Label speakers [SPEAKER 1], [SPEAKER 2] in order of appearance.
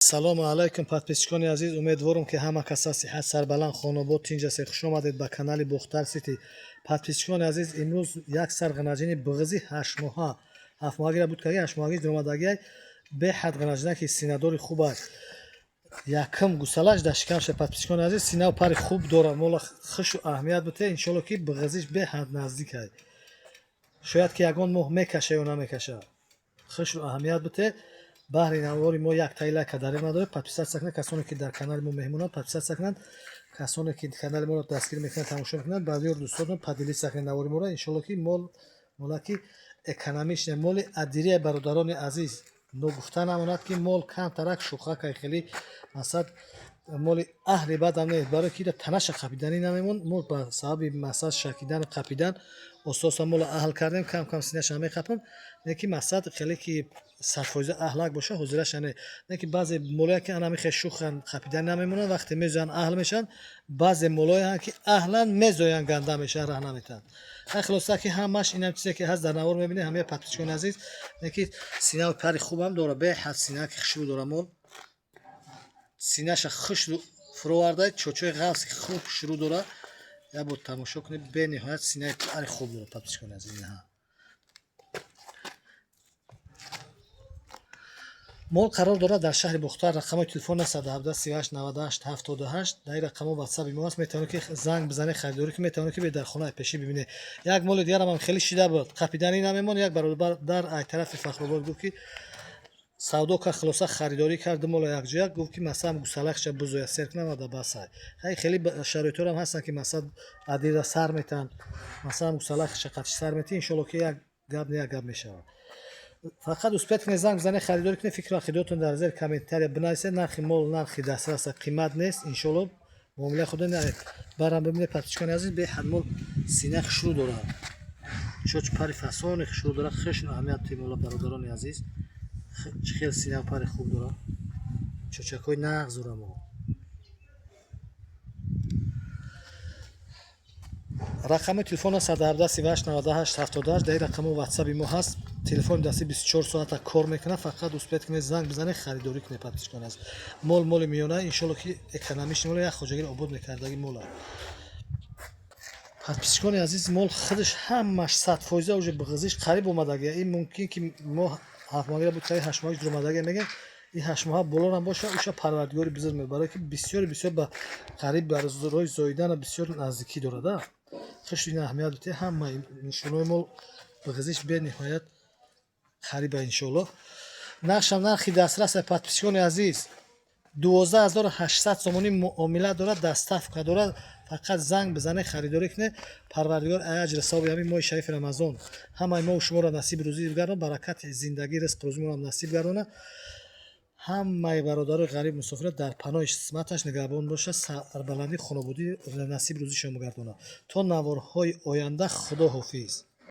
[SPEAKER 1] салому алайкум подписчикони азиз, умедворам ки ҳама каса сиҳат сарбаланд хонобод тинҷ аст. Хуш омадед ба канали Бухтар Сити. Подписчикони азиз, имрӯз як сар ғанаҷини биғизи 8 моҳа 7 моҳагира буд ки 8 моҳаги омадагиай беҳад ғанаҷина ки синадори хуб аст. Якм гусалаш дар шикам шуд. Подписчикони азиз, синав пари хуб дорад, мола хушу аҳамият буд. Иншоалло ки биғизиш беҳад наздик ай. Шояд ки ягон моҳ мекаша ё намекаша. Хушу аҳамият буд. баҳри навори мо як тайлайка дарем надорем. Подписатсия кунед касоне ки дар канали мо меҳмонанд, подписатсия кунанд. Касоне ки канали моро дастгир мекунанд, тамошо мекунанд, ба ёр дӯстонам поделитсия кунед навори моро. Иншоалло ки мола ки экономиш не моли адирия бародарони азиз. Ногуфта намонад ки мол камтарак шухакай хели масад моли аҳли бадам не барои ки танаша қапиданӣ намемон. Мо ба сабаби масад шакидан қапидан ососа мола аҳл кардем, кам кам синаша меқапам. Не ки масад хеле ки сарфоиза аҳлак боша ҳозираша не ки баъзе молоя ки ана мехе шухан қапидан намемонанд, вақте мезоян аҳл мешан, баъзе молоя ки аҳлан мезоян ганда мешан, раҳ наметан. خلاصه که همش اینم چیزی که هست در نوار میبینه همه پادپیچکان عزیز. یکی سینه و پری خوبم داره، به حد سینه که خشو داره، مول سینه‌ش خش فرو ورده، چوچوی غلس خوب شروع داره. یا بود تماشا کنید به نهایت سینه پری خوب داره پادپیچکان عزیز. نه مول قرار داره در شهر بختار. رقم تلفن 117 38 98 78. در این رقم واتساپ ما هست، میتونید که زنگ بزنید خریداری که میتونید که در خانه پیشی ببینید. یک مول دیگه هم خیلی شیده بود، قپیدنی نمیمونه. یک برادر در ای طرف فخرآباد گفت که سودا که خلاصه خریداری کرد مول یک جا، گفت که مثلا گوساله‌اش بزویا سر کنم و دباسای. خیلی شرایط هم هستن که مثلا ادیر سر میتن، مثلا گوساله‌اش قطش سر میتین. ان شاء الله که یک گاب نه گاب میشه. فقط دوست کنید زنگ بزنید خریداری کنید. فکر خودتون در زیر کامنتاری بنویسید. نرخ مول نرخ دسترس قیمت نیست. ان شاء الله معامله خود نه برام ببینید. پادپیچکان عزیز به حد مول سینه خشو داره، چوچ پاری فسون خشو داره. خش اهمیت مول برادران عزیز، خیلی سینه پاری خوب داره، چوچکای نغز داره. مول رقم تلفن 117 38 98 78. در رقم واتساپ ما هست. تلفن دستی 24 ساعت کار میکنه. فقط دوست کنید زنگ بزنید خریداری کنید. پادپیچکان است مول میونه. ان شاء الله که اکونومیش مول یک خوجگیر آباد میکردگی مول. پادپیچکان عزیز مول خودش همش 100% اوج بغزش قریب اومدگی. این ممکن که ما 7 ماه بود که 8 ماه اومدگی میگه این 8 ماه بالا هم باشه اوش پروردگاری بزرگ میبره که بسیار با قریب بر روی زایدن بسیار نزدیکی داره. خیلی این اهمیت داره. همه نشونه مول بغزش به نهایت قریب ان شاء الله. نقشم نرخی دسترس پادپیچکان عزیز 12800 سومونی معامله داره، دستافکا داره. فقط زنگ بزنه خریداری کنه. پروردگار اجر ثواب همین ماه شریف رمضان همه ما و شما را نصیب روزی بگردونه، برکت زندگی رزق روزی ما را نصیب گردونه. همه برادر غریب مسافر در پناه اسمتش نگهبان باشه، سربلندی خانوادگی نصیب روزی شما گردونه. تا نوارهای آینده خدا حافظ.